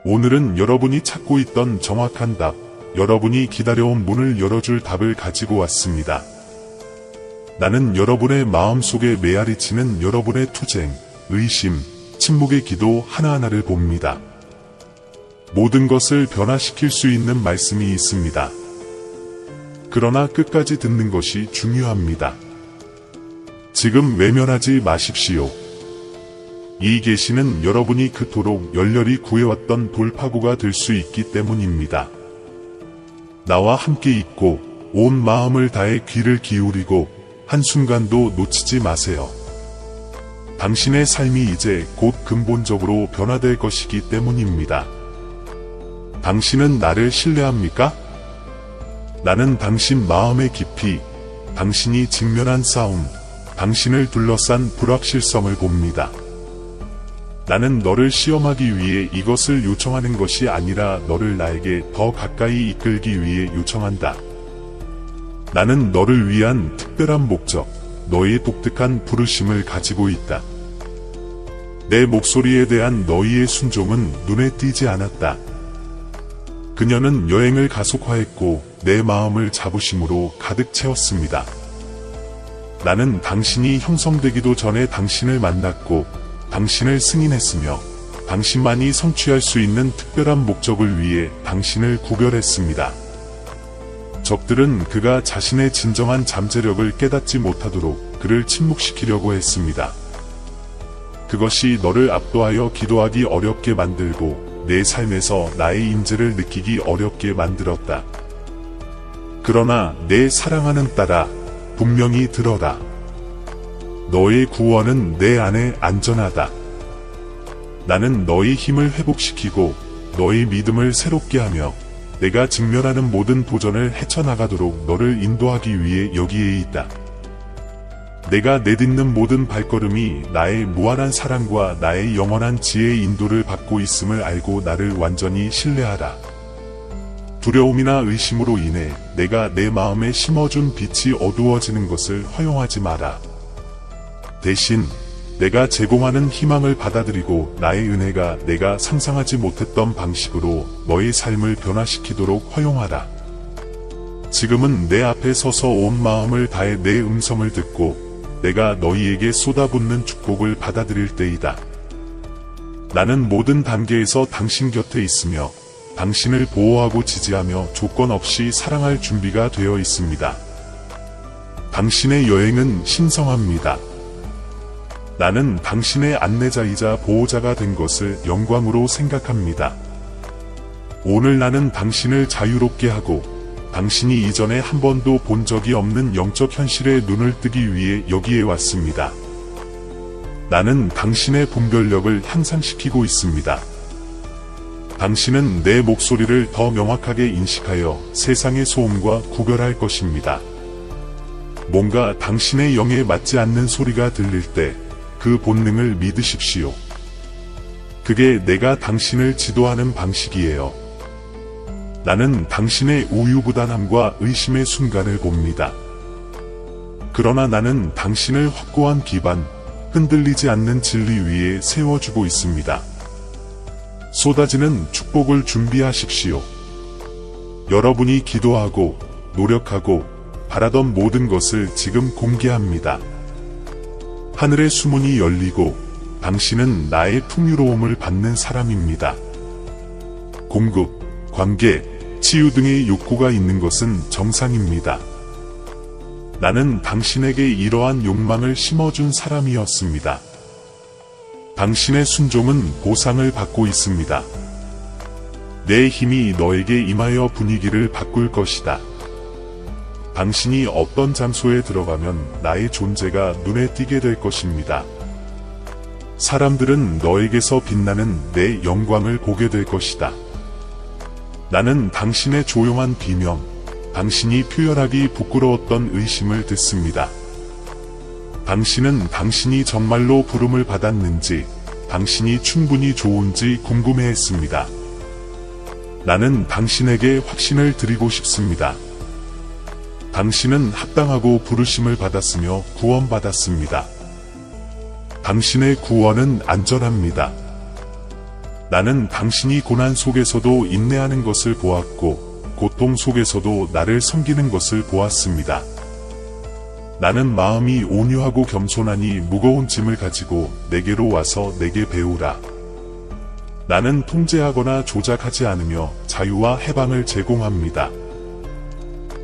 오늘은 여러분이 찾고 있던 정확한 답, 여러분이 기다려온 문을 열어줄 답을 가지고 왔습니다. 나는 여러분의 마음속에 메아리치는 여러분의 투쟁, 의심, 침묵의 기도 하나하나를 봅니다. 모든 것을 변화시킬 수 있는 말씀이 있습니다. 그러나 끝까지 듣는 것이 중요합니다. 지금 외면하지 마십시오. 이 계시는 여러분이 그토록 열렬히 구해왔던 돌파구가 될 수 있기 때문입니다. 나와 함께 있고 온 마음을 다해 귀를 기울이고 한순간도 놓치지 마세요. 당신의 삶이 이제 곧 근본적으로 변화될 것이기 때문입니다. 당신은 나를 신뢰합니까? 나는 당신 마음의 깊이, 당신이 직면한 싸움, 당신을 둘러싼 불확실성을 봅니다. 나는 너를 시험하기 위해 이것을 요청하는 것이 아니라 너를 나에게 더 가까이 이끌기 위해 요청한다. 나는 너를 위한 특별한 목적, 너의 독특한 부르심을 가지고 있다. 내 목소리에 대한 너희의 순종은 눈에 띄지 않았다. 그녀는 여행을 가속화했고 내 마음을 자부심으로 가득 채웠습니다. 나는 당신이 형성되기도 전에 당신을 만났고 당신을 승인했으며 당신만이 성취할 수 있는 특별한 목적을 위해 당신을 구별했습니다. 적들은 그가 자신의 진정한 잠재력을 깨닫지 못하도록 그를 침묵시키려고 했습니다. 그것이 너를 압도하여 기도하기 어렵게 만들고 내 삶에서 나의 임재를 느끼기 어렵게 만들었다. 그러나 내 사랑하는 딸아, 분명히 들어라. 너의 구원은 내 안에 안전하다. 나는 너의 힘을 회복시키고 너의 믿음을 새롭게 하며 내가 직면하는 모든 도전을 헤쳐나가도록 너를 인도하기 위해 여기에 있다. 내가 내딛는 모든 발걸음이 나의 무한한 사랑과 나의 영원한 지혜의 인도를 받고 있음을 알고 나를 완전히 신뢰하라. 두려움이나 의심으로 인해 내가 내 마음에 심어준 빛이 어두워지는 것을 허용하지 마라. 대신 내가 제공하는 희망을 받아들이고 나의 은혜가 내가 상상하지 못했던 방식으로 너의 삶을 변화시키도록 허용하라. 지금은 내 앞에 서서 온 마음을 다해 내 음성을 듣고 내가 너희에게 쏟아붓는 축복을 받아들일 때이다. 나는 모든 단계에서 당신 곁에 있으며 당신을 보호하고 지지하며 조건 없이 사랑할 준비가 되어 있습니다. 당신의 여행은 신성합니다. 나는 당신의 안내자이자 보호자가 된 것을 영광으로 생각합니다. 오늘 나는 당신을 자유롭게 하고 당신이 이전에 한 번도 본 적이 없는 영적 현실에 눈을 뜨기 위해 여기에 왔습니다. 나는 당신의 분별력을 향상시키고 있습니다. 당신은 내 목소리를 더 명확하게 인식하여 세상의 소음과 구별할 것입니다. 뭔가 당신의 영에 맞지 않는 소리가 들릴 때 그 본능을 믿으십시오. 그게 내가 당신을 지도하는 방식이에요. 나는 당신의 우유부단함과 의심의 순간을 봅니다. 그러나 나는 당신을 확고한 기반, 흔들리지 않는 진리 위에 세워주고 있습니다. 쏟아지는 축복을 준비하십시오. 여러분이 기도하고 노력하고 바라던 모든 것을 지금 공개합니다. 하늘의 수문이 열리고 당신은 나의 풍요로움을 받는 사람입니다. 공급, 관계, 치유 등의 욕구가 있는 것은 정상입니다. 나는 당신에게 이러한 욕망을 심어준 사람이었습니다. 당신의 순종은 보상을 받고 있습니다. 내 힘이 너에게 임하여 분위기를 바꿀 것이다. 당신이 어떤 장소에 들어가면 나의 존재가 눈에 띄게 될 것입니다. 사람들은 너에게서 빛나는 내 영광을 보게 될 것이다. 나는 당신의 조용한 비명, 당신이 표현하기 부끄러웠던 의심을 듣습니다. 당신은 당신이 정말로 부름을 받았는지, 당신이 충분히 좋은지 궁금해했습니다. 나는 당신에게 확신을 드리고 싶습니다. 당신은 합당하고 부르심을 받았으며 구원받았습니다. 당신의 구원은 안전합니다. 나는 당신이 고난 속에서도 인내하는 것을 보았고, 고통 속에서도 나를 섬기는 것을 보았습니다. 나는 마음이 온유하고 겸손하니 무거운 짐을 가지고 내게로 와서 내게 배우라. 나는 통제하거나 조작하지 않으며 자유와 해방을 제공합니다.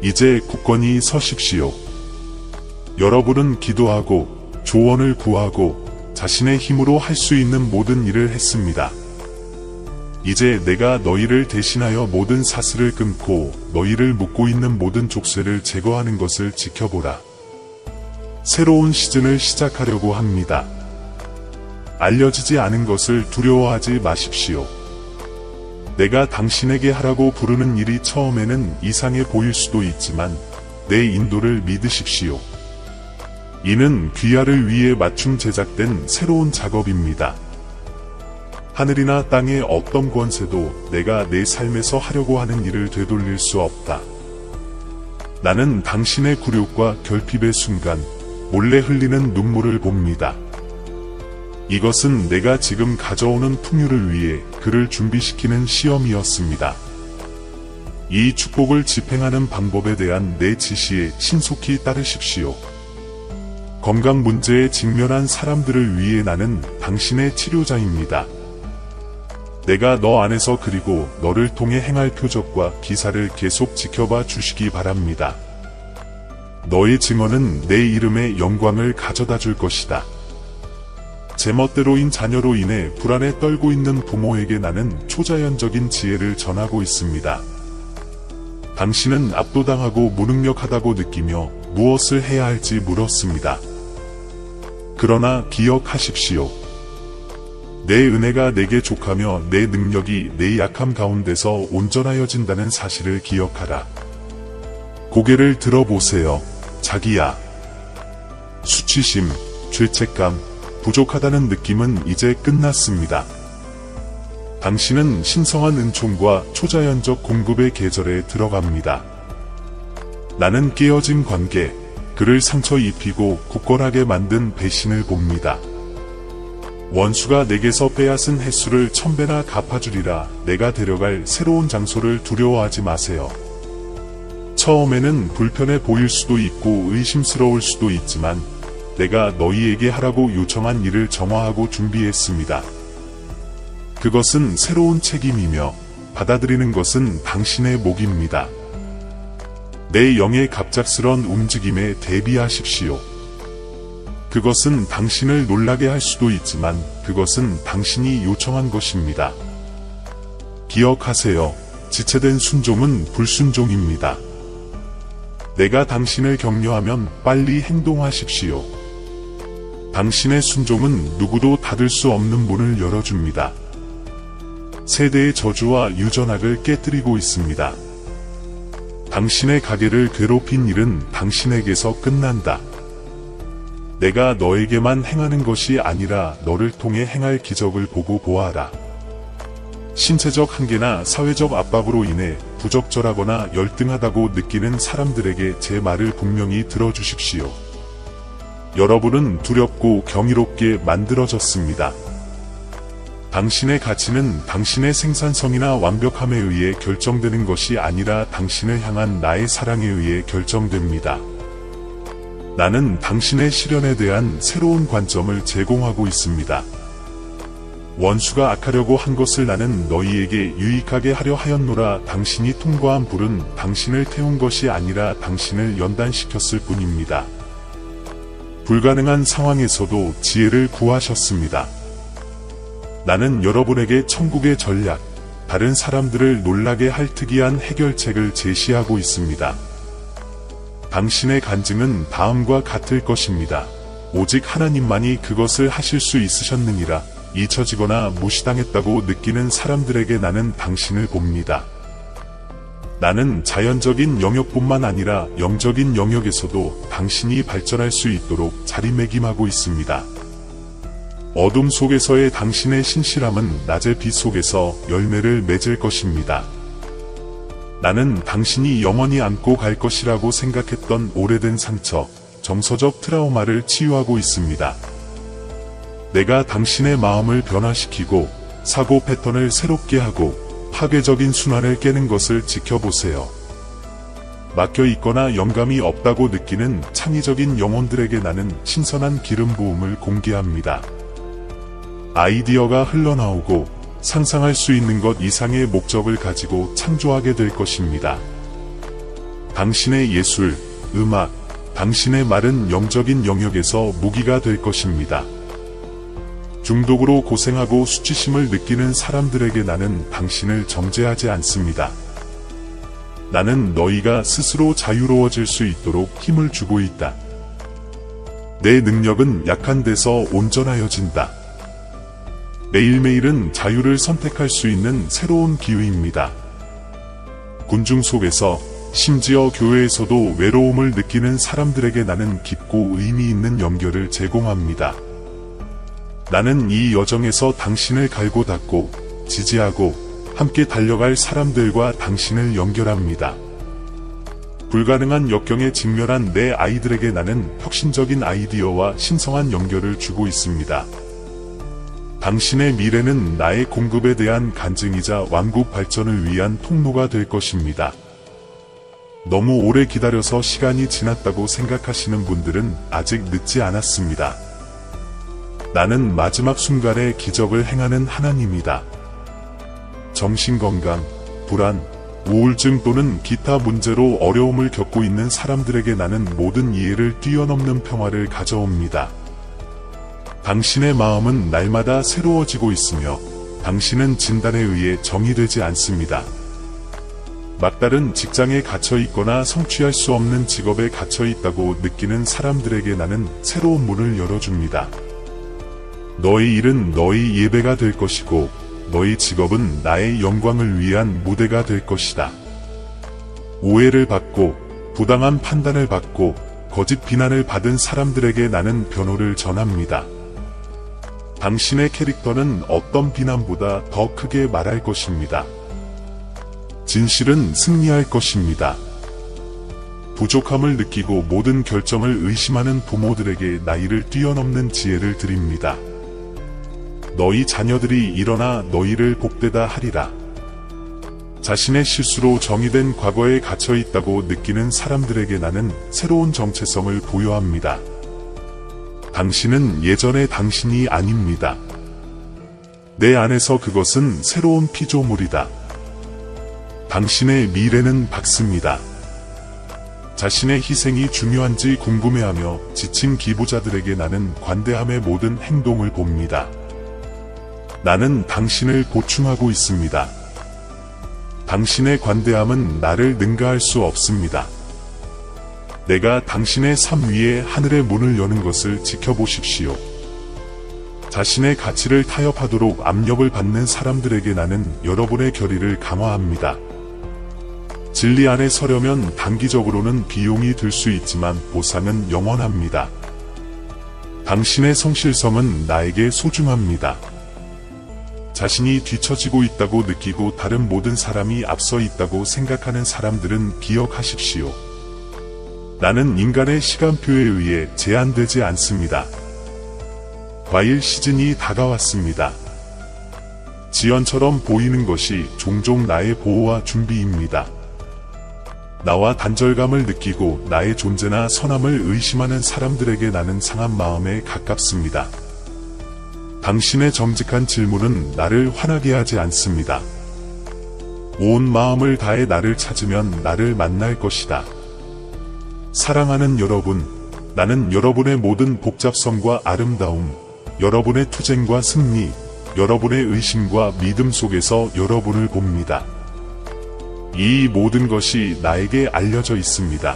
이제 굳건히 서십시오. 여러분은 기도하고 조언을 구하고 자신의 힘으로 할 수 있는 모든 일을 했습니다. 이제 내가 너희를 대신하여 모든 사슬을 끊고 너희를 묶고 있는 모든 족쇄를 제거하는 것을 지켜보라. 새로운 시즌을 시작하려고 합니다. 알려지지 않은 것을 두려워하지 마십시오. 내가 당신에게 하라고 부르는 일이 처음에는 이상해 보일 수도 있지만 내 인도를 믿으십시오. 이는 귀하를 위해 맞춤 제작된 새로운 작업입니다. 하늘이나 땅의 어떤 권세도 내가 내 삶에서 하려고 하는 일을 되돌릴 수 없다. 나는 당신의 굴욕과 결핍의 순간 몰래 흘리는 눈물을 봅니다. 이것은 내가 지금 가져오는 풍요를 위해 그를 준비시키는 시험이었습니다. 이 축복을 집행하는 방법에 대한 내 지시에 신속히 따르십시오. 건강 문제에 직면한 사람들을 위해 나는 당신의 치료자입니다. 내가 너 안에서 그리고 너를 통해 행할 표적과 기사를 계속 지켜봐 주시기 바랍니다. 너의 증언은 내 이름의 영광을 가져다 줄 것이다. 제멋대로인 자녀로 인해 불안에 떨고 있는 부모에게 나는 초자연적인 지혜를 전하고 있습니다. 당신은 압도당하고 무능력하다고 느끼며 무엇을 해야 할지 물었습니다. 그러나 기억하십시오. 내 은혜가 내게 족하며 내 능력이 내 약함 가운데서 온전하여진다는 사실을 기억하라. 고개를 들어보세요. 자기야. 수치심, 죄책감, 부족하다는 느낌은 이제 끝났습니다. 당신은 신성한 은총과 초자연적 공급의 계절에 들어갑니다. 나는 깨어진 관계, 그를 상처 입히고 굳건하게 만든 배신을 봅니다. 원수가 내게서 빼앗은 횟수를 1000배나 갚아주리라. 내가 데려갈 새로운 장소를 두려워하지 마세요. 처음에는 불편해 보일 수도 있고 의심스러울 수도 있지만 내가 너희에게 하라고 요청한 일을 정화하고 준비했습니다. 그것은 새로운 책임이며 받아들이는 것은 당신의 몫입니다. 내 영의 갑작스런 움직임에 대비하십시오. 그것은 당신을 놀라게 할 수도 있지만 그것은 당신이 요청한 것입니다. 기억하세요. 지체된 순종은 불순종입니다. 내가 당신을 격려하면 빨리 행동하십시오. 당신의 순종은 누구도 닫을 수 없는 문을 열어줍니다. 세대의 저주와 유전학을 깨뜨리고 있습니다. 당신의 가게를 괴롭힌 일은 당신에게서 끝난다. 내가 너에게만 행하는 것이 아니라 너를 통해 행할 기적을 보고 보아라. 신체적 한계나 사회적 압박으로 인해 부적절하거나 열등하다고 느끼는 사람들에게 제 말을 분명히 들어주십시오. 여러분은 두렵고 경이롭게 만들어졌습니다. 당신의 가치는 당신의 생산성이나 완벽함에 의해 결정되는 것이 아니라 당신을 향한 나의 사랑에 의해 결정됩니다. 나는 당신의 시련에 대한 새로운 관점을 제공하고 있습니다. 원수가 악하려고 한 것을 나는 너희에게 유익하게 하려 하였노라. 당신이 통과한 불은 당신을 태운 것이 아니라 당신을 연단시켰을 뿐입니다. 불가능한 상황에서도 지혜를 구하셨습니다. 나는 여러분에게 천국의 전략, 다른 사람들을 놀라게 할 특이한 해결책을 제시하고 있습니다. 당신의 간증은 다음과 같을 것입니다. 오직 하나님만이 그것을 하실 수 있으셨느니라. 잊혀지거나 무시당했다고 느끼는 사람들에게 나는 당신을 봅니다. 나는 자연적인 영역뿐만 아니라 영적인 영역에서도 당신이 발전할 수 있도록 자리매김하고 있습니다. 어둠 속에서의 당신의 신실함은 낮의 빛 속에서 열매를 맺을 것입니다. 나는 당신이 영원히 안고 갈 것이라고 생각했던 오래된 상처, 정서적 트라우마를 치유하고 있습니다. 내가 당신의 마음을 변화시키고 사고 패턴을 새롭게 하고 파괴적인 순환을 깨는 것을 지켜보세요. 막혀 있거나 영감이 없다고 느끼는 창의적인 영혼들에게 나는 신선한 기름 부음을 공개합니다. 아이디어가 흘러나오고 상상할 수 있는 것 이상의 목적을 가지고 창조하게 될 것입니다. 당신의 예술, 음악, 당신의 말은 영적인 영역에서 무기가 될 것입니다. 중독으로 고생하고 수치심을 느끼는 사람들에게 나는 당신을 정죄하지 않습니다. 나는 너희가 스스로 자유로워질 수 있도록 힘을 주고 있다. 내 능력은 약한 데서 온전하여진다. 매일매일은 자유를 선택할 수 있는 새로운 기회입니다. 군중 속에서 심지어 교회에서도 외로움을 느끼는 사람들에게 나는 깊고 의미 있는 연결을 제공합니다. 나는 이 여정에서 당신을 갈고 닦고 지지하고 함께 달려갈 사람들과 당신을 연결합니다. 불가능한 역경에 직면한 내 아이들에게 나는 혁신적인 아이디어와 신성한 연결을 주고 있습니다. 당신의 미래는 나의 공급에 대한 간증이자 왕국 발전을 위한 통로가 될 것입니다. 너무 오래 기다려서 시간이 지났다고 생각하시는 분들은 아직 늦지 않았습니다. 나는 마지막 순간에 기적을 행하는 하나님이다. 정신건강, 불안, 우울증 또는 기타 문제로 어려움을 겪고 있는 사람들에게 나는 모든 이해를 뛰어넘는 평화를 가져옵니다. 당신의 마음은 날마다 새로워지고 있으며 당신은 진단에 의해 정의되지 않습니다. 막다른 직장에 갇혀 있거나 성취할 수 없는 직업에 갇혀 있다고 느끼는 사람들에게 나는 새로운 문을 열어줍니다. 너희 일은 너희 예배가 될 것이고 너희 직업은 나의 영광을 위한 무대가 될 것이다. 오해를 받고 부당한 판단을 받고 거짓 비난을 받은 사람들에게 나는 변호를 전합니다. 당신의 캐릭터는 어떤 비난보다 더 크게 말할 것입니다. 진실은 승리할 것입니다. 부족함을 느끼고 모든 결정을 의심하는 부모들에게 나이를 뛰어넘는 지혜를 드립니다. 너희 자녀들이 일어나 너희를 복되다 하리라. 자신의 실수로 정의된 과거에 갇혀 있다고 느끼는 사람들에게 나는 새로운 정체성을 부여합니다. 당신은 예전의 당신이 아닙니다. 내 안에서 그것은 새로운 피조물이다. 당신의 미래는 밝습니다. 자신의 희생이 중요한지 궁금해하며 지친 기부자들에게 나는 관대함의 모든 행동을 봅니다. 나는 당신을 보충하고 있습니다. 당신의 관대함은 나를 능가할 수 없습니다. 내가 당신의 삶 위에 하늘의 문을 여는 것을 지켜보십시오. 자신의 가치를 타협하도록 압력을 받는 사람들에게 나는 여러분의 결의를 강화합니다. 진리 안에 서려면 단기적으로는 비용이 들 수 있지만 보상은 영원합니다. 당신의 성실성은 나에게 소중합니다. 자신이 뒤처지고 있다고 느끼고 다른 모든 사람이 앞서 있다고 생각하는 사람들은 기억하십시오. 나는 인간의 시간표에 의해 제한되지 않습니다. 과일 시즌이 다가왔습니다. 지연처럼 보이는 것이 종종 나의 보호와 준비입니다. 나와 단절감을 느끼고 나의 존재나 선함을 의심하는 사람들에게 나는 상한 마음에 가깝습니다. 당신의 정직한 질문은 나를 화나게 하지 않습니다. 온 마음을 다해 나를 찾으면 나를 만날 것이다. 사랑하는 여러분, 나는 여러분의 모든 복잡성과 아름다움, 여러분의 투쟁과 승리, 여러분의 의심과 믿음 속에서 여러분을 봅니다. 이 모든 것이 나에게 알려져 있습니다.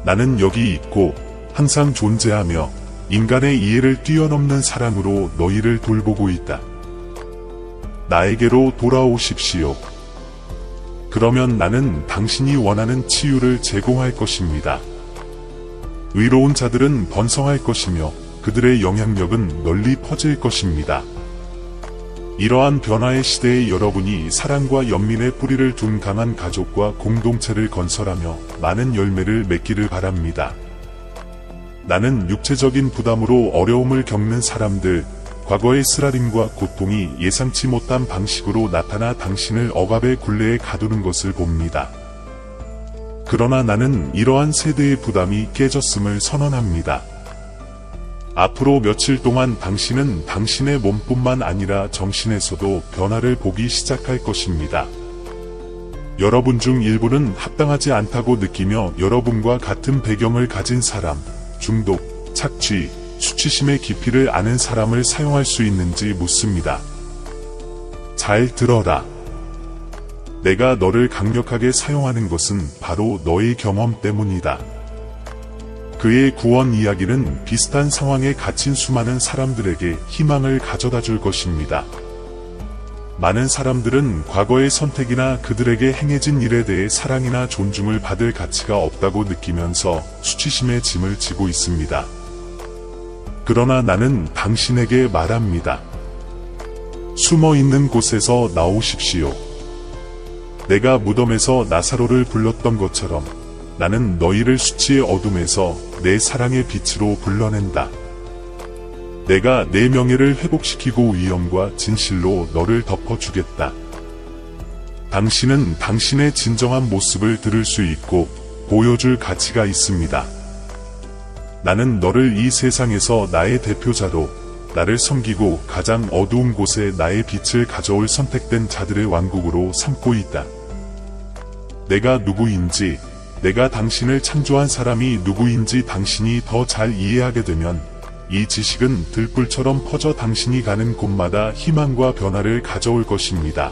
나는 여기 있고 항상 존재하며 인간의 이해를 뛰어넘는 사랑으로 너희를 돌보고 있다. 나에게로 돌아오십시오. 그러면 나는 당신이 원하는 치유를 제공할 것입니다. 의로운 자들은 번성할 것이며 그들의 영향력은 널리 퍼질 것입니다. 이러한 변화의 시대에 여러분이 사랑과 연민의 뿌리를 둔 강한 가족과 공동체를 건설하며 많은 열매를 맺기를 바랍니다. 나는 육체적인 부담으로 어려움을 겪는 사람들, 과거의 쓰라림과 고통이 예상치 못한 방식으로 나타나 당신을 억압의 굴레에 가두는 것을 봅니다. 그러나 나는 이러한 세대의 부담이 깨졌음을 선언합니다. 앞으로 며칠 동안 당신은 당신의 몸뿐만 아니라 정신에서도 변화를 보기 시작할 것입니다. 여러분 중 일부는 합당하지 않다고 느끼며 여러분과 같은 배경을 가진 사람, 중독, 착취, 수치심의 깊이를 아는 사람을 사용할 수 있는지 묻습니다. 잘 들어라. 내가 너를 강력하게 사용하는 것은 바로 너의 경험 때문이다. 그의 구원 이야기는 비슷한 상황에 갇힌 수많은 사람들에게 희망을 가져다 줄 것입니다. 많은 사람들은 과거의 선택이나 그들에게 행해진 일에 대해 사랑이나 존중을 받을 가치가 없다고 느끼면서 수치심의 짐을 지고 있습니다. 그러나 나는 당신에게 말합니다. 숨어 있는 곳에서 나오십시오. 내가 무덤에서 나사로를 불렀던 것처럼 나는 너희를 수치의 어둠에서 내 사랑의 빛으로 불러낸다. 내가 내 명예를 회복시키고 위엄과 진실로 너를 덮어주겠다. 당신은 당신의 진정한 모습을 들을 수 있고 보여줄 가치가 있습니다. 나는 너를 이 세상에서 나의 대표자로 나를 섬기고 가장 어두운 곳에 나의 빛을 가져올 선택된 자들의 왕국으로 삼고 있다. 내가 누구인지, 내가 당신을 창조한 사람이 누구인지 당신이 더 잘 이해하게 되면 이 지식은 들불처럼 퍼져 당신이 가는 곳마다 희망과 변화를 가져올 것입니다.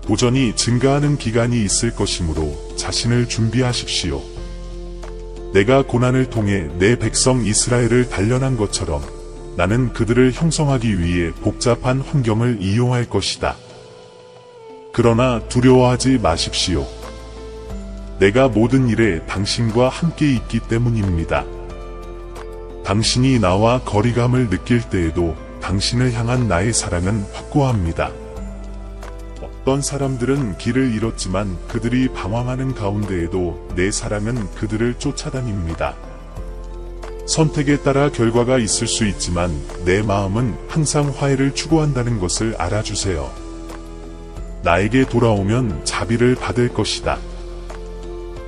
도전이 증가하는 기간이 있을 것이므로 자신을 준비하십시오. 내가 고난을 통해 내 백성 이스라엘을 단련한 것처럼 나는 그들을 형성하기 위해 복잡한 환경을 이용할 것이다. 그러나 두려워하지 마십시오. 내가 모든 일에 당신과 함께 있기 때문입니다. 당신이 나와 거리감을 느낄 때에도 당신을 향한 나의 사랑은 확고합니다. 어떤 사람들은 길을 잃었지만 그들이 방황하는 가운데에도 내 사랑은 그들을 쫓아다닙니다. 선택에 따라 결과가 있을 수 있지만 내 마음은 항상 화해를 추구한다는 것을 알아주세요. 나에게 돌아오면 자비를 받을 것이다.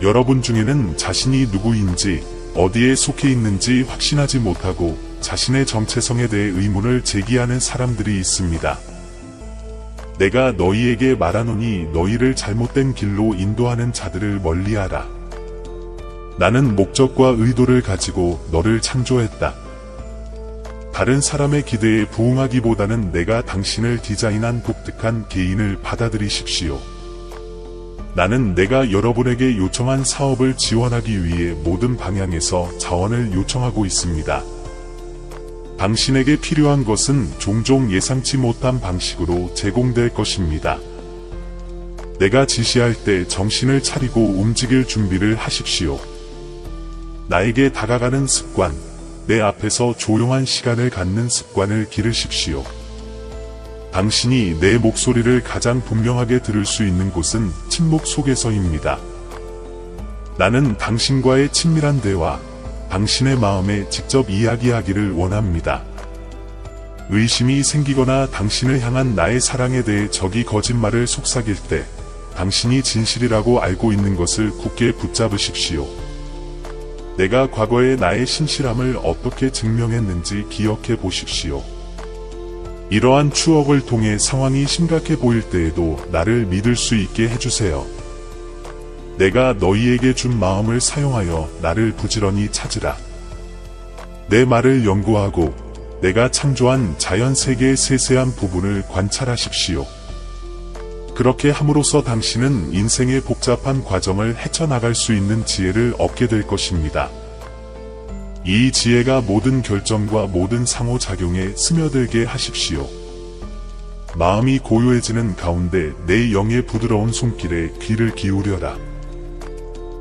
여러분 중에는 자신이 누구인지, 어디에 속해 있는지 확신하지 못하고 자신의 정체성에 대해 의문을 제기하는 사람들이 있습니다. 내가 너희에게 말하노니 너희를 잘못된 길로 인도하는 자들을 멀리하라. 나는 목적과 의도를 가지고 너를 창조했다. 다른 사람의 기대에 부응하기보다는 내가 당신을 디자인한 독특한 개인을 받아들이십시오. 나는 내가 여러분에게 요청한 사업을 지원하기 위해 모든 방향에서 자원을 요청하고 있습니다. 당신에게 필요한 것은 종종 예상치 못한 방식으로 제공될 것입니다. 내가 지시할 때 정신을 차리고 움직일 준비를 하십시오. 나에게 다가가는 습관, 내 앞에서 조용한 시간을 갖는 습관을 기르십시오. 당신이 내 목소리를 가장 분명하게 들을 수 있는 곳은 침묵 속에서입니다. 나는 당신과의 친밀한 대화, 당신의 마음에 직접 이야기하기를 원합니다. 의심이 생기거나 당신을 향한 나의 사랑에 대해 적이 거짓말을 속삭일 때 당신이 진실이라고 알고 있는 것을 굳게 붙잡으십시오. 내가 과거의 나의 신실함을 어떻게 증명했는지 기억해 보십시오. 이러한 추억을 통해 상황이 심각해 보일 때에도 나를 믿을 수 있게 해주세요. 내가 너희에게 준 마음을 사용하여 나를 부지런히 찾으라. 내 말을 연구하고 내가 창조한 자연 세계의 세세한 부분을 관찰하십시오. 그렇게 함으로써 당신은 인생의 복잡한 과정을 헤쳐나갈 수 있는 지혜를 얻게 될 것입니다. 이 지혜가 모든 결정과 모든 상호작용에 스며들게 하십시오. 마음이 고요해지는 가운데 내 영의 부드러운 손길에 귀를 기울여라.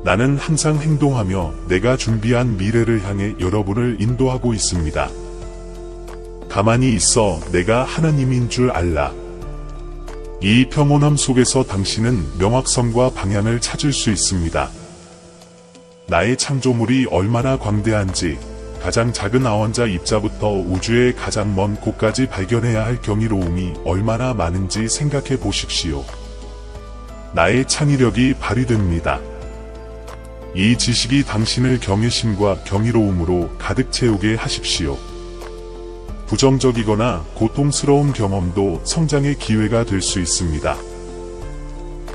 나는 항상 행동하며 내가 준비한 미래를 향해 여러분을 인도하고 있습니다. 가만히 있어 내가 하나님인 줄 알라. 이 평온함 속에서 당신은 명확성과 방향을 찾을 수 있습니다. 나의 창조물이 얼마나 광대한지, 가장 작은 아원자 입자부터 우주의 가장 먼 곳까지 발견해야 할 경이로움이 얼마나 많은지 생각해 보십시오. 나의 창의력이 발휘됩니다. 이 지식이 당신을 경외심과 경이로움으로 가득 채우게 하십시오. 부정적이거나 고통스러운 경험도 성장의 기회가 될 수 있습니다.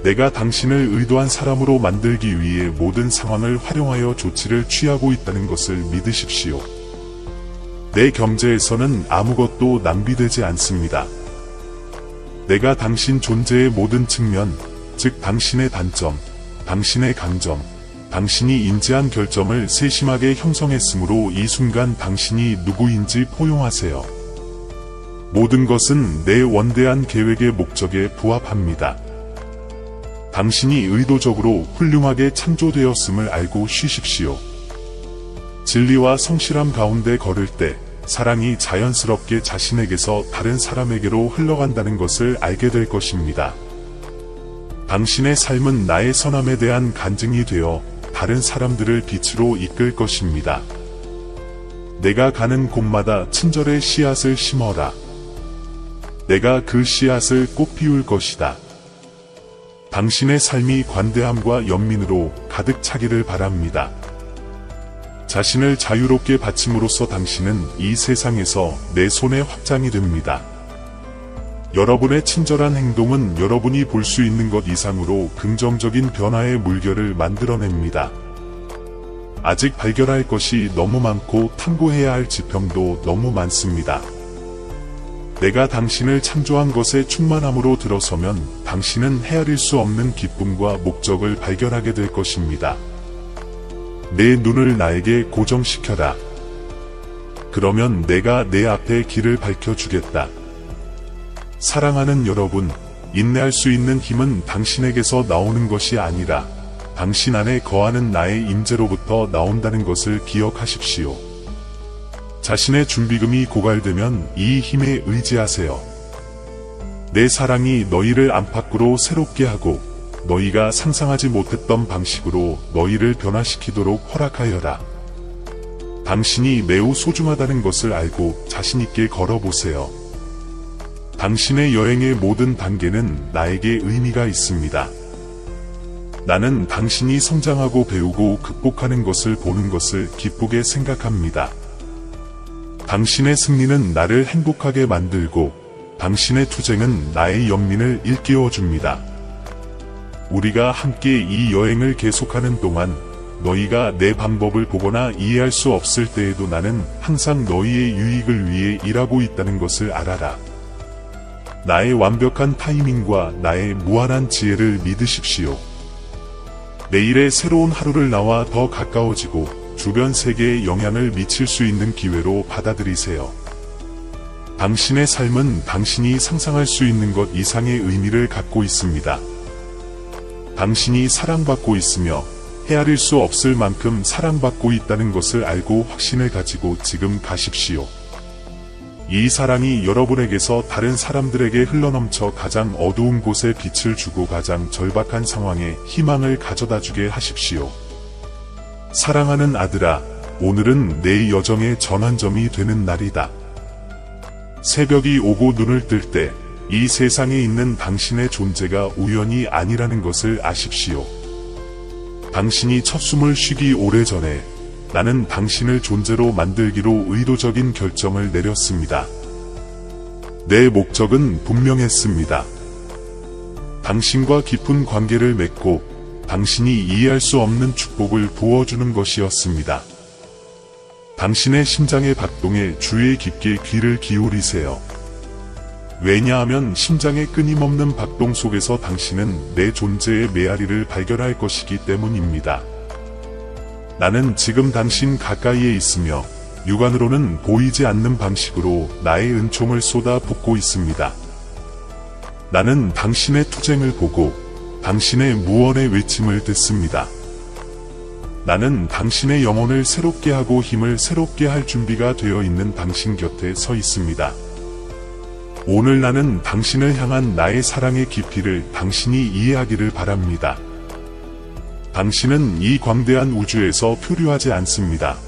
내가 당신을 의도한 사람으로 만들기 위해 모든 상황을 활용하여 조치를 취하고 있다는 것을 믿으십시오. 내 경제에서는 아무것도 낭비되지 않습니다. 내가 당신 존재의 모든 측면, 즉 당신의 단점, 당신의 강점, 당신이 인지한 결점을 세심하게 형성했으므로 이 순간 당신이 누구인지 포용하세요. 모든 것은 내 원대한 계획의 목적에 부합합니다. 당신이 의도적으로 훌륭하게 창조되었음을 알고 쉬십시오. 진리와 성실함 가운데 걸을 때 사랑이 자연스럽게 자신에게서 다른 사람에게로 흘러간다는 것을 알게 될 것입니다. 당신의 삶은 나의 선함에 대한 간증이 되어 다른 사람들을 빛으로 이끌 것입니다. 내가 가는 곳마다 친절의 씨앗을 심어라. 내가 그 씨앗을 꽃 피울 것이다. 당신의 삶이 관대함과 연민으로 가득 차기를 바랍니다. 자신을 자유롭게 바침으로써 당신은 이 세상에서 내 손의 확장이 됩니다. 여러분의 친절한 행동은 여러분이 볼 수 있는 것 이상으로 긍정적인 변화의 물결을 만들어냅니다. 아직 발견할 것이 너무 많고 탐구해야 할 지평도 너무 많습니다. 내가 당신을 창조한 것에 충만함으로 들어서면 당신은 헤아릴 수 없는 기쁨과 목적을 발견하게 될 것입니다. 내 눈을 나에게 고정시켜라. 그러면 내가 내 앞에 길을 밝혀주겠다. 사랑하는 여러분, 인내할 수 있는 힘은 당신에게서 나오는 것이 아니라 당신 안에 거하는 나의 임재로부터 나온다는 것을 기억하십시오. 자신의 준비금이 고갈되면 이 힘에 의지하세요. 내 사랑이 너희를 안팎으로 새롭게 하고 너희가 상상하지 못했던 방식으로 너희를 변화시키도록 허락하여라. 당신이 매우 소중하다는 것을 알고 자신있게 걸어보세요. 당신의 여행의 모든 단계는 나에게 의미가 있습니다. 나는 당신이 성장하고 배우고 극복하는 것을 보는 것을 기쁘게 생각합니다. 당신의 승리는 나를 행복하게 만들고 당신의 투쟁은 나의 연민을 일깨워줍니다. 우리가 함께 이 여행을 계속하는 동안 너희가 내 방법을 보거나 이해할 수 없을 때에도 나는 항상 너희의 유익을 위해 일하고 있다는 것을 알아라. 나의 완벽한 타이밍과 나의 무한한 지혜를 믿으십시오. 내일의 새로운 하루를 나와 더 가까워지고 주변 세계에 영향을 미칠 수 있는 기회로 받아들이세요. 당신의 삶은 당신이 상상할 수 있는 것 이상의 의미를 갖고 있습니다. 당신이 사랑받고 있으며 헤아릴 수 없을 만큼 사랑받고 있다는 것을 알고 확신을 가지고 지금 가십시오. 이 사랑이 여러분에게서 다른 사람들에게 흘러넘쳐 가장 어두운 곳에 빛을 주고 가장 절박한 상황에 희망을 가져다 주게 하십시오. 사랑하는 아들아, 오늘은 내 여정의 전환점이 되는 날이다. 새벽이 오고 눈을 뜰 때 이 세상에 있는 당신의 존재가 우연이 아니라는 것을 아십시오. 당신이 첫 숨을 쉬기 오래전에 나는 당신을 존재로 만들기로 의도적인 결정을 내렸습니다. 내 목적은 분명했습니다. 당신과 깊은 관계를 맺고 당신이 이해할 수 없는 축복을 부어주는 것이었습니다. 당신의 심장의 박동에 주의 깊게 귀를 기울이세요. 왜냐하면 심장의 끊임없는 박동 속에서 당신은 내 존재의 메아리를 발견할 것이기 때문입니다. 나는 지금 당신 가까이에 있으며 육안으로는 보이지 않는 방식으로 나의 은총을 쏟아 붓고 있습니다. 나는 당신의 투쟁을 보고 당신의 무언의 외침을 듣습니다. 나는 당신의 영혼을 새롭게 하고 힘을 새롭게 할 준비가 되어 있는 당신 곁에 서 있습니다. 오늘 나는 당신을 향한 나의 사랑의 깊이를 당신이 이해하기를 바랍니다. 당신은 이 광대한 우주에서 표류하지 않습니다.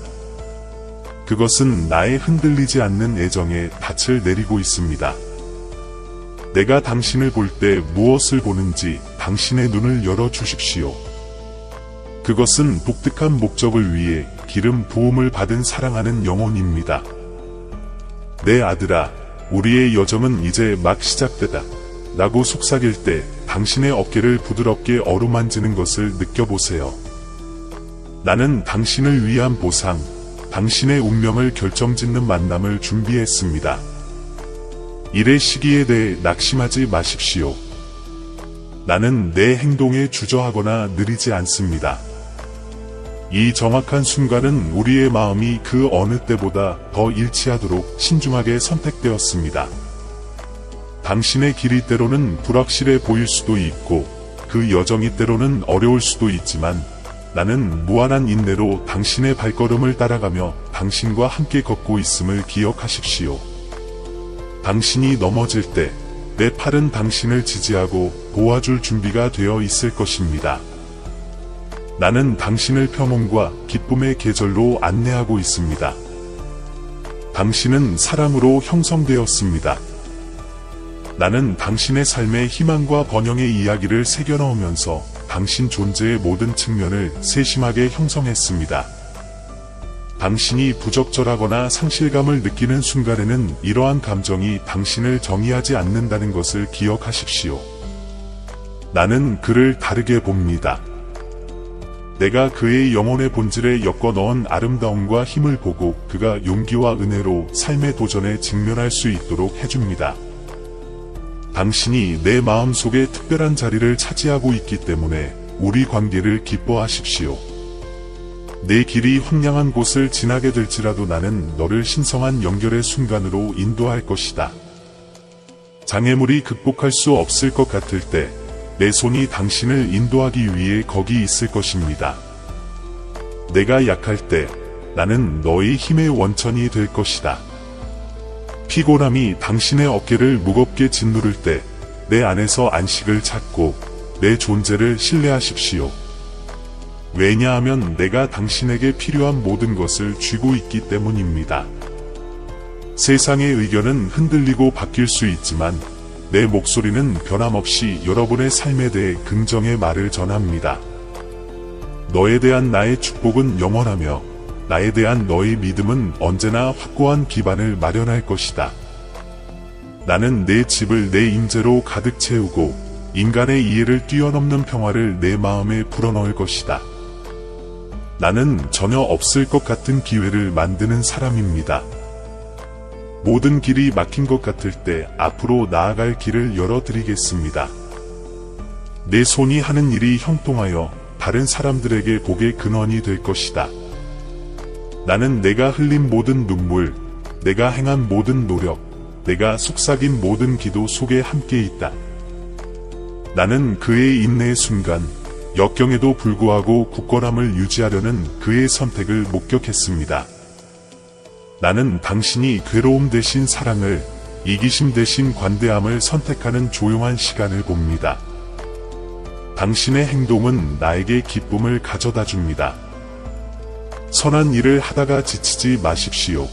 그것은 나의 흔들리지 않는 애정에 닻을 내리고 있습니다. 내가 당신을 볼 때 무엇을 보는지 당신의 눈을 열어주십시오. 그것은 독특한 목적을 위해 기름 부음을 받은 사랑하는 영혼입니다. 내 아들아, 우리의 여정은 이제 막 시작되다. 라고 속삭일 때 당신의 어깨를 부드럽게 어루만지는 것을 느껴보세요. 나는 당신을 위한 보상, 당신의 운명을 결정짓는 만남을 준비했습니다. 일의 시기에 대해 낙심하지 마십시오. 나는 내 행동에 주저하거나 느리지 않습니다. 이 정확한 순간은 우리의 마음이 그 어느 때보다 더 일치하도록 신중하게 선택되었습니다. 당신의 길이 때로는 불확실해 보일 수도 있고 그 여정이 때로는 어려울 수도 있지만 나는 무한한 인내로 당신의 발걸음을 따라가며 당신과 함께 걷고 있음을 기억하십시오. 당신이 넘어질 때 내 팔은 당신을 지지하고 도와줄 준비가 되어 있을 것입니다. 나는 당신을 평온과 기쁨의 계절로 안내하고 있습니다. 당신은 사랑으로 형성되었습니다. 나는 당신의 삶의 희망과 번영의 이야기를 새겨넣으면서 당신 존재의 모든 측면을 세심하게 형성했습니다. 당신이 부적절하거나 상실감을 느끼는 순간에는 이러한 감정이 당신을 정의하지 않는다는 것을 기억하십시오. 나는 그를 다르게 봅니다. 내가 그의 영혼의 본질에 엮어 넣은 아름다움과 힘을 보고 그가 용기와 은혜로 삶의 도전에 직면할 수 있도록 해줍니다. 당신이 내 마음속에 특별한 자리를 차지하고 있기 때문에 우리 관계를 기뻐하십시오. 내 길이 황량한 곳을 지나게 될지라도 나는 너를 신성한 연결의 순간으로 인도할 것이다. 장애물이 극복할 수 없을 것 같을 때 내 손이 당신을 인도하기 위해 거기 있을 것입니다. 내가 약할 때 나는 너의 힘의 원천이 될 것이다. 피곤함이 당신의 어깨를 무겁게 짓누를 때 내 안에서 안식을 찾고 내 존재를 신뢰하십시오. 왜냐하면 내가 당신에게 필요한 모든 것을 쥐고 있기 때문입니다. 세상의 의견은 흔들리고 바뀔 수 있지만 내 목소리는 변함없이 여러분의 삶에 대해 긍정의 말을 전합니다. 너에 대한 나의 축복은 영원하며 나에 대한 너의 믿음은 언제나 확고한 기반을 마련할 것이다. 나는 내 집을 내 임재로 가득 채우고 인간의 이해를 뛰어넘는 평화를 내 마음에 불어넣을 것이다. 나는 전혀 없을 것 같은 기회를 만드는 사람입니다. 모든 길이 막힌 것 같을 때 앞으로 나아갈 길을 열어드리겠습니다. 내 손이 하는 일이 형통하여 다른 사람들에게 복의 근원이 될 것이다. 나는 내가 흘린 모든 눈물, 내가 행한 모든 노력, 내가 속삭인 모든 기도 속에 함께 있다. 나는 그의 인내의 순간, 역경에도 불구하고 굳건함을 유지하려는 그의 선택을 목격했습니다. 나는 당신이 괴로움 대신 사랑을, 이기심 대신 관대함을 선택하는 조용한 시간을 봅니다. 당신의 행동은 나에게 기쁨을 가져다 줍니다. 선한 일을 하다가 지치지 마십시오.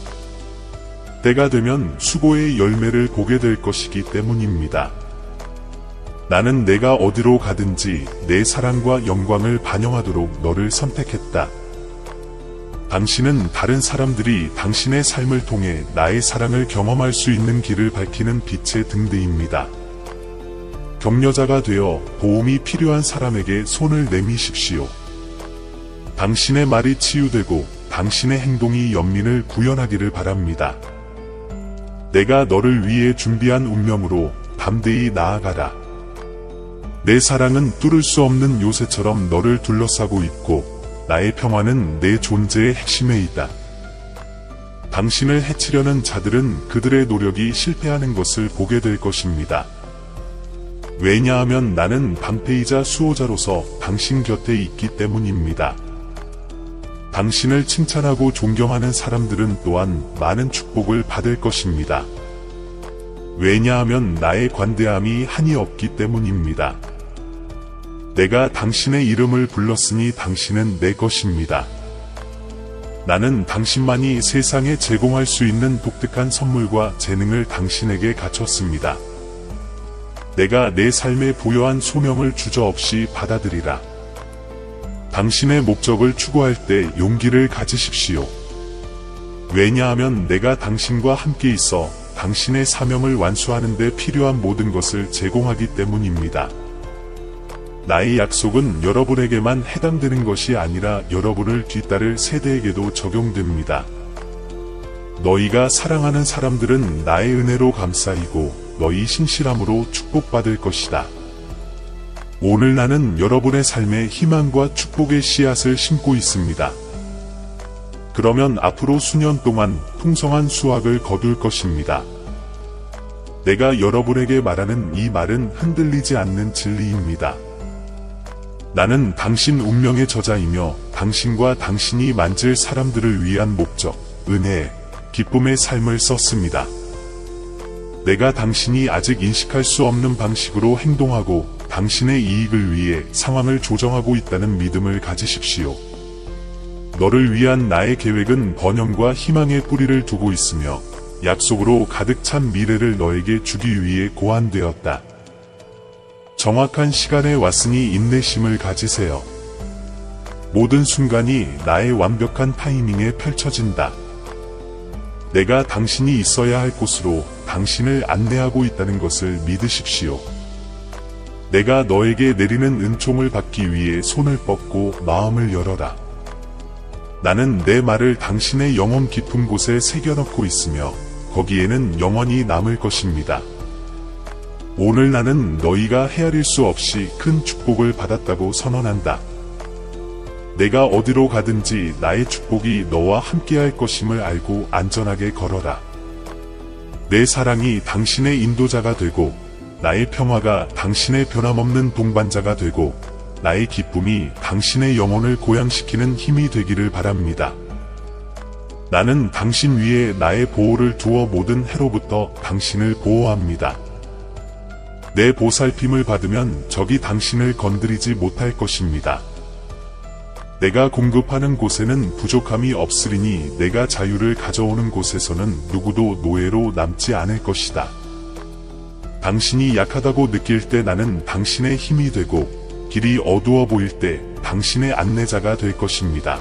때가 되면 수고의 열매를 보게 될 것이기 때문입니다. 나는 내가 어디로 가든지 내 사랑과 영광을 반영하도록 너를 선택했다. 당신은 다른 사람들이 당신의 삶을 통해 나의 사랑을 경험할 수 있는 길을 밝히는 빛의 등대입니다. 격려자가 되어 도움이 필요한 사람에게 손을 내미십시오. 당신의 말이 치유되고 당신의 행동이 연민을 구현하기를 바랍니다. 내가 너를 위해 준비한 운명으로 담대히 나아가라. 내 사랑은 뚫을 수 없는 요새처럼 너를 둘러싸고 있고 나의 평화는 내 존재의 핵심에 있다. 당신을 해치려는 자들은 그들의 노력이 실패하는 것을 보게 될 것입니다. 왜냐하면 나는 방패이자 수호자로서 당신 곁에 있기 때문입니다. 당신을 칭찬하고 존경하는 사람들은 또한 많은 축복을 받을 것입니다. 왜냐하면 나의 관대함이 한이 없기 때문입니다. 내가 당신의 이름을 불렀으니 당신은 내 것입니다. 나는 당신만이 세상에 제공할 수 있는 독특한 선물과 재능을 당신에게 갖췄습니다. 내가 내 삶에 부여한 소명을 주저없이 받아들이라. 당신의 목적을 추구할 때 용기를 가지십시오. 왜냐하면 내가 당신과 함께 있어 당신의 사명을 완수하는 데 필요한 모든 것을 제공하기 때문입니다. 나의 약속은 여러분에게만 해당되는 것이 아니라 여러분을 뒤따를 세대에게도 적용됩니다. 너희가 사랑하는 사람들은 나의 은혜로 감싸이고 너희 신실함으로 축복받을 것이다. 오늘 나는 여러분의 삶에 희망과 축복의 씨앗을 심고 있습니다. 그러면 앞으로 수년 동안 풍성한 수확을 거둘 것입니다. 내가 여러분에게 말하는 이 말은 흔들리지 않는 진리입니다. 나는 당신 운명의 저자이며 당신과 당신이 만질 사람들을 위한 목적, 은혜, 기쁨의 삶을 썼습니다. 내가 당신이 아직 인식할 수 없는 방식으로 행동하고 당신의 이익을 위해 상황을 조정하고 있다는 믿음을 가지십시오. 너를 위한 나의 계획은 번영과 희망의 뿌리를 두고 있으며 약속으로 가득 찬 미래를 너에게 주기 위해 고안되었다. 정확한 시간에 왔으니 인내심을 가지세요. 모든 순간이 나의 완벽한 타이밍에 펼쳐진다. 내가 당신이 있어야 할 곳으로 당신을 안내하고 있다는 것을 믿으십시오. 내가 너에게 내리는 은총을 받기 위해 손을 뻗고 마음을 열어라. 나는 내 말을 당신의 영혼 깊은 곳에 새겨넣고 있으며 거기에는 영원히 남을 것입니다. 오늘 나는 너희가 헤아릴 수 없이 큰 축복을 받았다고 선언한다. 내가 어디로 가든지 나의 축복이 너와 함께할 것임을 알고 안전하게 걸어라. 내 사랑이 당신의 인도자가 되고 나의 평화가 당신의 변함없는 동반자가 되고 나의 기쁨이 당신의 영혼을 고양시키는 힘이 되기를 바랍니다. 나는 당신 위에 나의 보호를 두어 모든 해로부터 당신을 보호합니다. 내 보살핌을 받으면 적이 당신을 건드리지 못할 것입니다. 내가 공급하는 곳에는 부족함이 없으리니 내가 자유를 가져오는 곳에서는 누구도 노예로 남지 않을 것이다. 당신이 약하다고 느낄 때 나는 당신의 힘이 되고 길이 어두워 보일 때 당신의 안내자가 될 것입니다.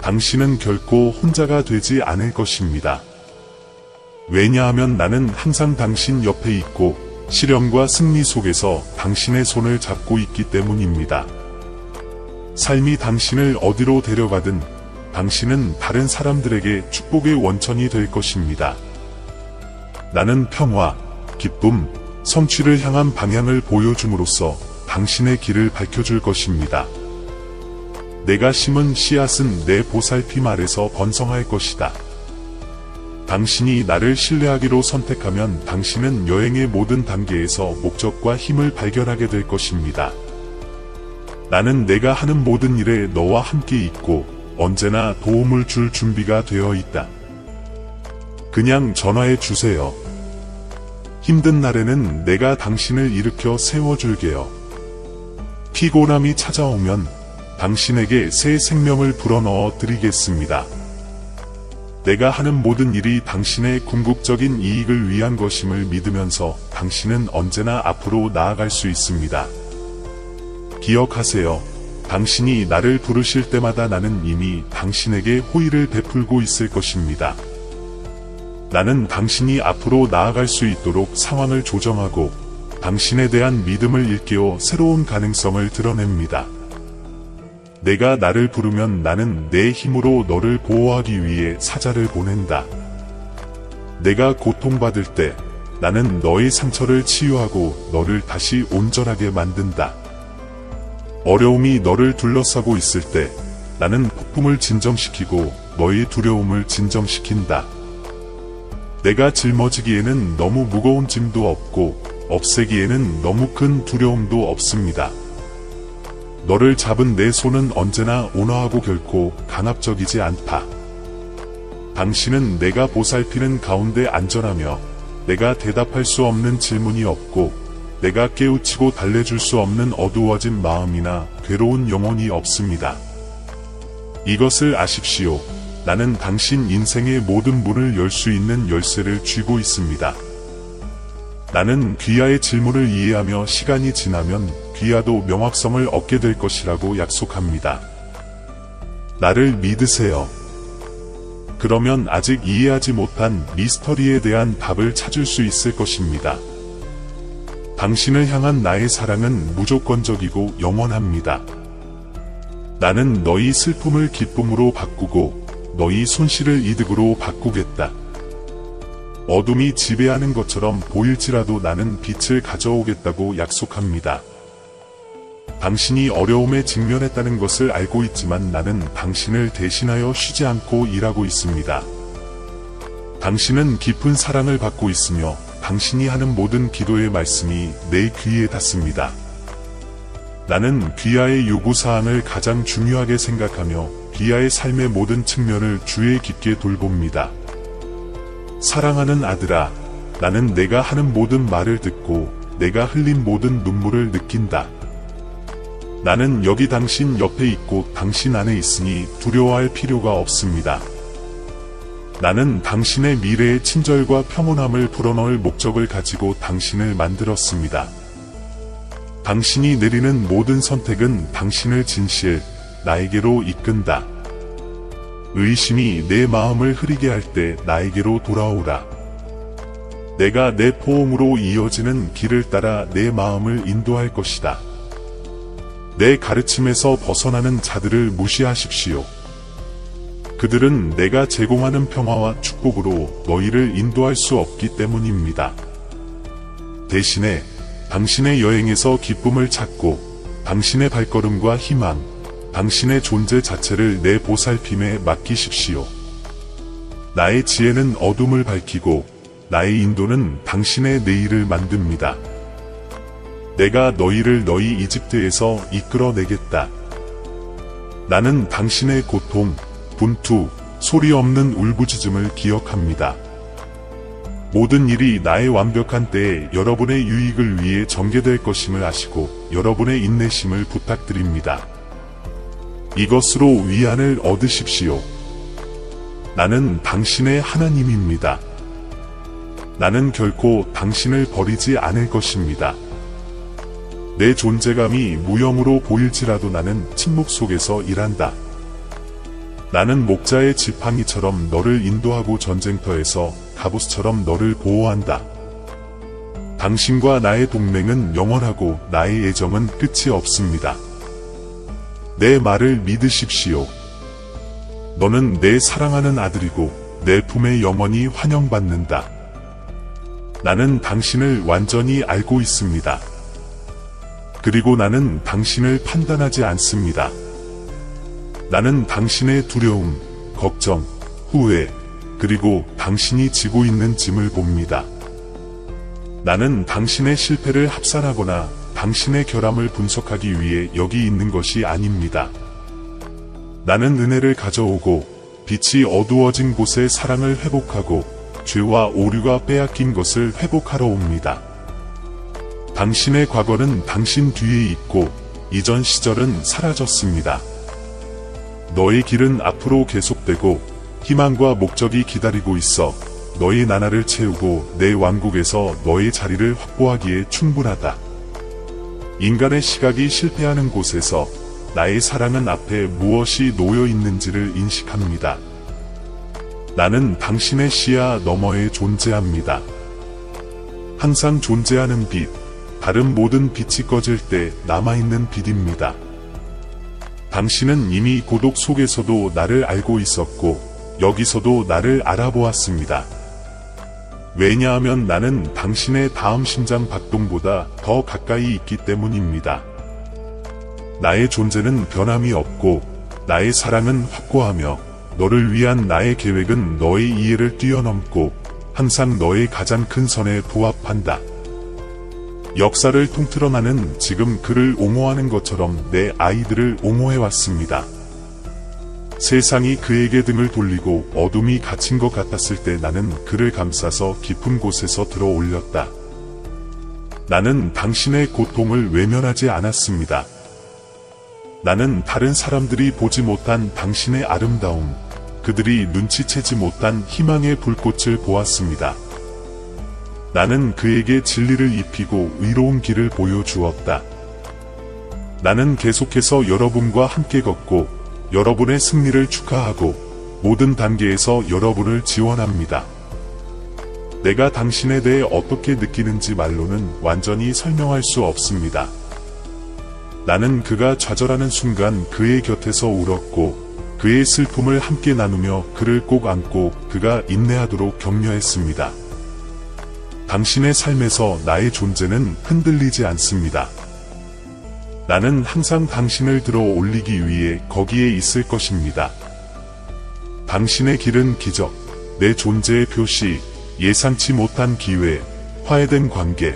당신은 결코 혼자가 되지 않을 것입니다. 왜냐하면 나는 항상 당신 옆에 있고 시련과 승리 속에서 당신의 손을 잡고 있기 때문입니다. 삶이 당신을 어디로 데려가든 당신은 다른 사람들에게 축복의 원천이 될 것입니다. 나는 평화, 기쁨, 성취를 향한 방향을 보여줌으로써 당신의 길을 밝혀줄 것입니다. 내가 심은 씨앗은 내 보살핌 아래서 번성할 것이다. 당신이 나를 신뢰하기로 선택하면 당신은 여행의 모든 단계에서 목적과 힘을 발견하게 될 것입니다. 나는 내가 하는 모든 일에 너와 함께 있고 언제나 도움을 줄 준비가 되어 있다. 그냥 전화해 주세요. 힘든 날에는 내가 당신을 일으켜 세워줄게요. 피곤함이 찾아오면 당신에게 새 생명을 불어넣어 드리겠습니다. 내가 하는 모든 일이 당신의 궁극적인 이익을 위한 것임을 믿으면서 당신은 언제나 앞으로 나아갈 수 있습니다. 기억하세요. 당신이 나를 부르실 때마다 나는 이미 당신에게 호의를 베풀고 있을 것입니다. 나는 당신이 앞으로 나아갈 수 있도록 상황을 조정하고 당신에 대한 믿음을 일깨워 새로운 가능성을 드러냅니다. 내가 나를 부르면 나는 내 힘으로 너를 보호하기 위해 사자를 보낸다. 내가 고통받을 때 나는 너의 상처를 치유하고 너를 다시 온전하게 만든다. 어려움이 너를 둘러싸고 있을 때 나는 폭풍을 진정시키고 너의 두려움을 진정시킨다. 내가 짊어지기에는 너무 무거운 짐도 없고 없애기에는 너무 큰 두려움도 없습니다. 너를 잡은 내 손은 언제나 온화하고 결코 강압적이지 않다. 당신은 내가 보살피는 가운데 안전하며 내가 대답할 수 없는 질문이 없고 내가 깨우치고 달래줄 수 없는 어두워진 마음이나 괴로운 영혼이 없습니다. 이것을 아십시오. 나는 당신 인생의 모든 문을 열 수 있는 열쇠를 쥐고 있습니다. 나는 귀하의 질문을 이해하며 시간이 지나면 귀하도 명확성을 얻게 될 것이라고 약속합니다. 나를 믿으세요. 그러면 아직 이해하지 못한 미스터리에 대한 답을 찾을 수 있을 것입니다. 당신을 향한 나의 사랑은 무조건적이고 영원합니다. 나는 너희 슬픔을 기쁨으로 바꾸고 너희 손실을 이득으로 바꾸겠다. 어둠이 지배하는 것처럼 보일지라도 나는 빛을 가져오겠다고 약속합니다. 당신이 어려움에 직면했다는 것을 알고 있지만 나는 당신을 대신하여 쉬지 않고 일하고 있습니다. 당신은 깊은 사랑을 받고 있으며 당신이 하는 모든 기도의 말씀이 내 귀에 닿습니다. 나는 귀하의 요구사항을 가장 중요하게 생각하며 귀하의 삶의 모든 측면을 주의 깊게 돌봅니다. 사랑하는 아들아, 나는 내가 하는 모든 말을 듣고 내가 흘린 모든 눈물을 느낀다. 나는 여기 당신 옆에 있고 당신 안에 있으니 두려워할 필요가 없습니다. 나는 당신의 미래의 친절과 평온함을 불어넣을 목적을 가지고 당신을 만들었습니다. 당신이 내리는 모든 선택은 당신을 진실, 나에게로 이끈다. 의심이 내 마음을 흐리게 할 때 나에게로 돌아오라. 내가 내 포옹으로 이어지는 길을 따라 내 마음을 인도할 것이다. 내 가르침에서 벗어나는 자들을 무시하십시오. 그들은 내가 제공하는 평화와 축복으로 너희를 인도할 수 없기 때문입니다. 대신에 당신의 여행에서 기쁨을 찾고 당신의 발걸음과 희망, 당신의 존재 자체를 내 보살핌에 맡기십시오. 나의 지혜는 어둠을 밝히고 나의 인도는 당신의 내일을 만듭니다. 내가 너희를 너희 이집트에서 이끌어내겠다. 나는 당신의 고통, 분투, 소리 없는 울부짖음을 기억합니다. 모든 일이 나의 완벽한 때에 여러분의 유익을 위해 전개될 것임을 아시고 여러분의 인내심을 부탁드립니다. 이것으로 위안을 얻으십시오. 나는 당신의 하나님입니다. 나는 결코 당신을 버리지 않을 것입니다. 내 존재감이 무형으로 보일지라도 나는 침묵 속에서 일한다. 나는 목자의 지팡이처럼 너를 인도하고 전쟁터에서 갑옷처럼 너를 보호한다. 당신과 나의 동맹은 영원하고 나의 애정은 끝이 없습니다. 내 말을 믿으십시오. 너는 내 사랑하는 아들이고 내 품에 영원히 환영받는다. 나는 당신을 완전히 알고 있습니다. 그리고 나는 당신을 판단하지 않습니다. 나는 당신의 두려움, 걱정, 후회, 그리고 당신이 지고 있는 짐을 봅니다. 나는 당신의 실패를 합산하거나 당신의 결함을 분석하기 위해 여기 있는 것이 아닙니다. 나는 은혜를 가져오고 빛이 어두워진 곳에 사랑을 회복하고 죄와 오류가 빼앗긴 것을 회복하러 옵니다. 당신의 과거는 당신 뒤에 있고 이전 시절은 사라졌습니다. 너의 길은 앞으로 계속되고 희망과 목적이 기다리고 있어 너의 나날을 채우고 내 왕국에서 너의 자리를 확보하기에 충분하다. 인간의 시각이 실패하는 곳에서 나의 사랑은 앞에 무엇이 놓여 있는지를 인식합니다. 나는 당신의 시야 너머에 존재합니다. 항상 존재하는 빛, 다른 모든 빛이 꺼질 때 남아있는 빛입니다. 당신은 이미 고독 속에서도 나를 알고 있었고 여기서도 나를 알아보았습니다. 왜냐하면 나는 당신의 다음 심장 박동보다 더 가까이 있기 때문입니다. 나의 존재는 변함이 없고 나의 사랑은 확고하며 너를 위한 나의 계획은 너의 이해를 뛰어넘고 항상 너의 가장 큰 선에 부합한다. 역사를 통틀어 나는 지금 그를 옹호하는 것처럼 내 아이들을 옹호해왔습니다. 세상이 그에게 등을 돌리고 어둠이 갇힌 것 같았을 때 나는 그를 감싸서 깊은 곳에서 들어 올렸다. 나는 당신의 고통을 외면하지 않았습니다. 나는 다른 사람들이 보지 못한 당신의 아름다움, 그들이 눈치채지 못한 희망의 불꽃을 보았습니다. 나는 그에게 진리를 입히고 의로운 길을 보여주었다. 나는 계속해서 여러분과 함께 걷고 여러분의 승리를 축하하고 모든 단계에서 여러분을 지원합니다. 내가 당신에 대해 어떻게 느끼는지 말로는 완전히 설명할 수 없습니다. 나는 그가 좌절하는 순간 그의 곁에서 울었고 그의 슬픔을 함께 나누며 그를 꼭 안고 그가 인내하도록 격려했습니다. 당신의 삶에서 나의 존재는 흔들리지 않습니다. 나는 항상 당신을 들어 올리기 위해 거기에 있을 것입니다. 당신의 길은 기적, 내 존재의 표시, 예상치 못한 기회, 화해된 관계,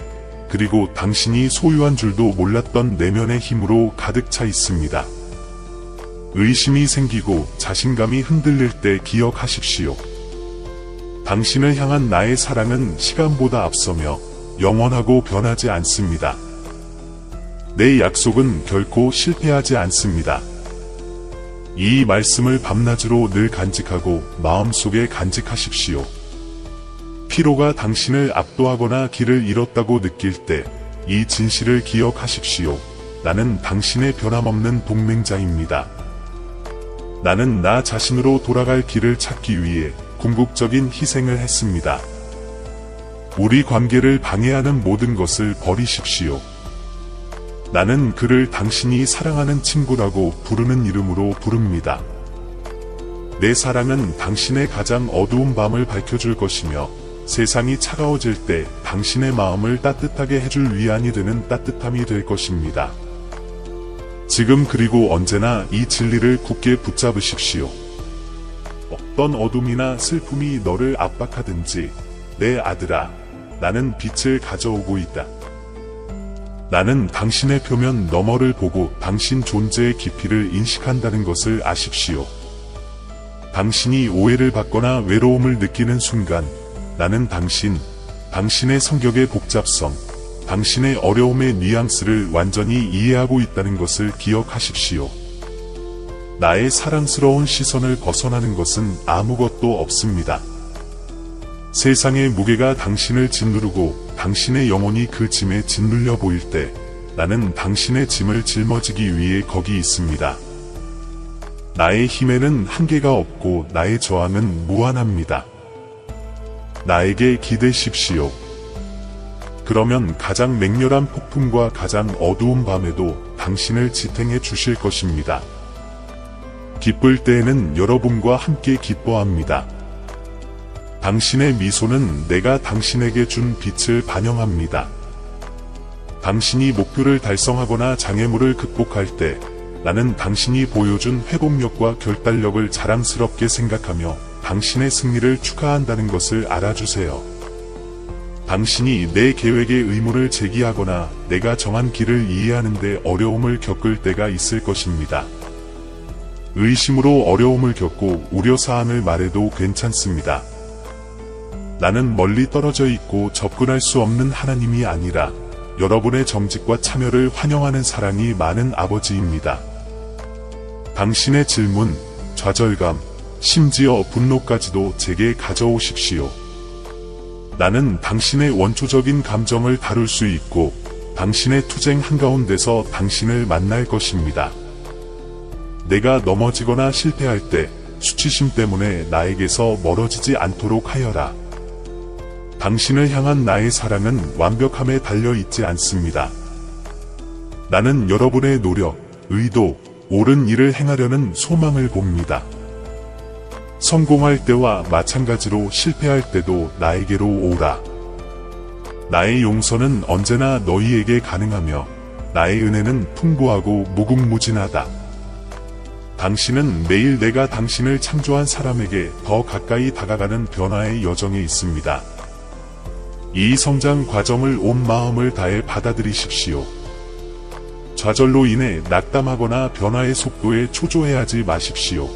그리고 당신이 소유한 줄도 몰랐던 내면의 힘으로 가득 차 있습니다. 의심이 생기고 자신감이 흔들릴 때 기억하십시오. 당신을 향한 나의 사랑은 시간보다 앞서며 영원하고 변하지 않습니다. 내 약속은 결코 실패하지 않습니다. 이 말씀을 밤낮으로 늘 간직하고 마음속에 간직하십시오. 피로가 당신을 압도하거나 길을 잃었다고 느낄 때 이 진실을 기억하십시오. 나는 당신의 변함없는 동맹자입니다. 나는 나 자신으로 돌아갈 길을 찾기 위해 궁극적인 희생을 했습니다. 우리 관계를 방해하는 모든 것을 버리십시오. 나는 그를 당신이 사랑하는 친구라고 부르는 이름으로 부릅니다. 내 사랑은 당신의 가장 어두운 밤을 밝혀줄 것이며 세상이 차가워질 때 당신의 마음을 따뜻하게 해줄 위안이 되는 따뜻함이 될 것입니다. 지금 그리고 언제나 이 진리를 굳게 붙잡으십시오. 어떤 어둠이나 슬픔이 너를 압박하든지 내 아들아, 나는 빛을 가져오고 있다. 나는 당신의 표면 너머를 보고 당신 존재의 깊이를 인식한다는 것을 아십시오. 당신이 오해를 받거나 외로움을 느끼는 순간 나는 당신의 성격의 복잡성, 당신의 어려움의 뉘앙스를 완전히 이해하고 있다는 것을 기억하십시오. 나의 사랑스러운 시선을 벗어나는 것은 아무것도 없습니다. 세상의 무게가 당신을 짓누르고 당신의 영혼이 그 짐에 짓눌려 보일 때 나는 당신의 짐을 짊어지기 위해 거기 있습니다. 나의 힘에는 한계가 없고 나의 저항은 무한합니다. 나에게 기대십시오. 그러면 가장 맹렬한 폭풍과 가장 어두운 밤에도 당신을 지탱해 주실 것입니다. 기쁠 때에는 여러분과 함께 기뻐합니다. 당신의 미소는 내가 당신에게 준 빛을 반영합니다. 당신이 목표를 달성하거나 장애물을 극복할 때 나는 당신이 보여준 회복력과 결단력을 자랑스럽게 생각하며 당신의 승리를 축하한다는 것을 알아주세요. 당신이 내 계획에 의문을 제기하거나 내가 정한 길을 이해하는 데 어려움을 겪을 때가 있을 것입니다. 의심으로 어려움을 겪고 우려사항을 말해도 괜찮습니다. 나는 멀리 떨어져 있고 접근할 수 없는 하나님이 아니라 여러분의 정직과 참여를 환영하는 사랑이 많은 아버지입니다. 당신의 질문, 좌절감, 심지어 분노까지도 제게 가져오십시오. 나는 당신의 원초적인 감정을 다룰 수 있고 당신의 투쟁 한가운데서 당신을 만날 것입니다. 내가 넘어지거나 실패할 때 수치심 때문에 나에게서 멀어지지 않도록 하여라. 당신을 향한 나의 사랑은 완벽함에 달려 있지 않습니다. 나는 여러분의 노력, 의도, 옳은 일을 행하려는 소망을 봅니다. 성공할 때와 마찬가지로 실패할 때도 나에게로 오라. 나의 용서는 언제나 너희에게 가능하며 나의 은혜는 풍부하고 무궁무진하다. 당신은 매일 내가 당신을 창조한 사람에게 더 가까이 다가가는 변화의 여정에 있습니다. 이 성장 과정을 온 마음을 다해 받아들이십시오. 좌절로 인해 낙담하거나 변화의 속도에 초조해하지 마십시오.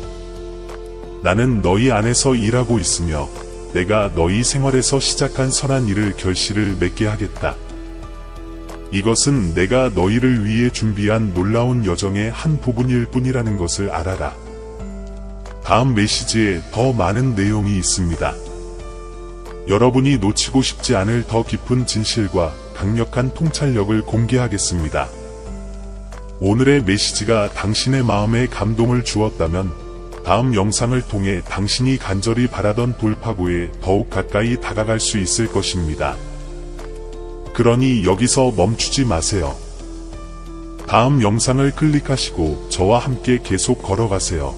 나는 너희 안에서 일하고 있으며 내가 너희 생활에서 시작한 선한 일을 결실을 맺게 하겠다. 이것은 내가 너희를 위해 준비한 놀라운 여정의 한 부분일 뿐이라는 것을 알아라. 다음 메시지에 더 많은 내용이 있습니다. 여러분이 놓치고 싶지 않을 더 깊은 진실과 강력한 통찰력을 공개하겠습니다. 오늘의 메시지가 당신의 마음에 감동을 주었다면 다음 영상을 통해 당신이 간절히 바라던 돌파구에 더욱 가까이 다가갈 수 있을 것입니다. 그러니 여기서 멈추지 마세요. 다음 영상을 클릭하시고 저와 함께 계속 걸어가세요.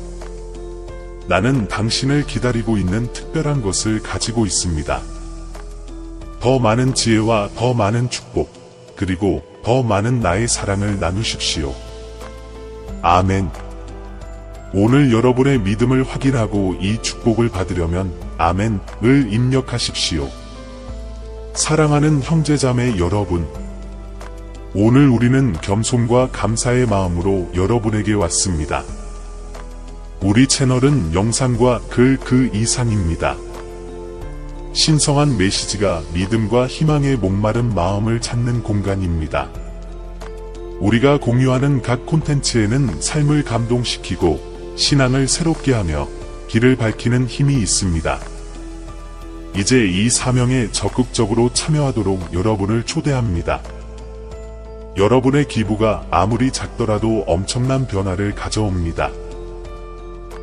나는 당신을 기다리고 있는 특별한 것을 가지고 있습니다. 더 많은 지혜와 더 많은 축복, 그리고 더 많은 나의 사랑을 나누십시오. 아멘. 오늘 여러분의 믿음을 확인하고 이 축복을 받으려면 아멘을 입력하십시오. 사랑하는 형제자매 여러분, 오늘 우리는 겸손과 감사의 마음으로 여러분에게 왔습니다. 우리 채널은 영상과 글 그 이상입니다. 신성한 메시지가 믿음과 희망의 목마른 마음을 찾는 공간입니다. 우리가 공유하는 각 콘텐츠에는 삶을 감동시키고 신앙을 새롭게 하며 길을 밝히는 힘이 있습니다. 이제 이 사명에 적극적으로 참여하도록 여러분을 초대합니다. 여러분의 기부가 아무리 작더라도 엄청난 변화를 가져옵니다.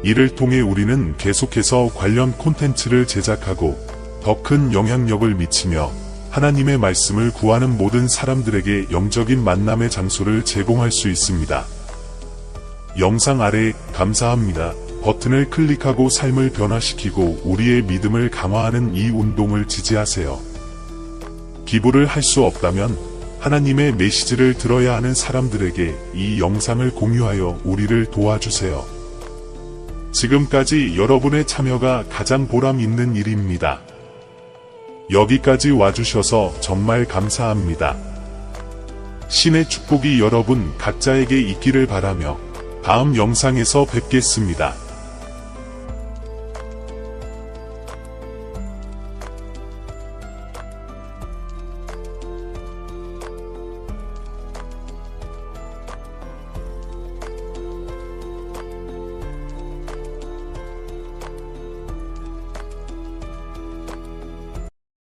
이를 통해 우리는 계속해서 관련 콘텐츠를 제작하고 더 큰 영향력을 미치며 하나님의 말씀을 구하는 모든 사람들에게 영적인 만남의 장소를 제공할 수 있습니다. 영상 아래 감사합니다 버튼을 클릭하고 삶을 변화시키고 우리의 믿음을 강화하는 이 운동을 지지하세요. 기부를 할 수 없다면 하나님의 메시지를 들어야 하는 사람들에게 이 영상을 공유하여 우리를 도와주세요. 지금까지 여러분의 참여가 가장 보람 있는 일입니다. 여기까지 와주셔서 정말 감사합니다. 신의 축복이 여러분 각자에게 있기를 바라며 다음 영상에서 뵙겠습니다.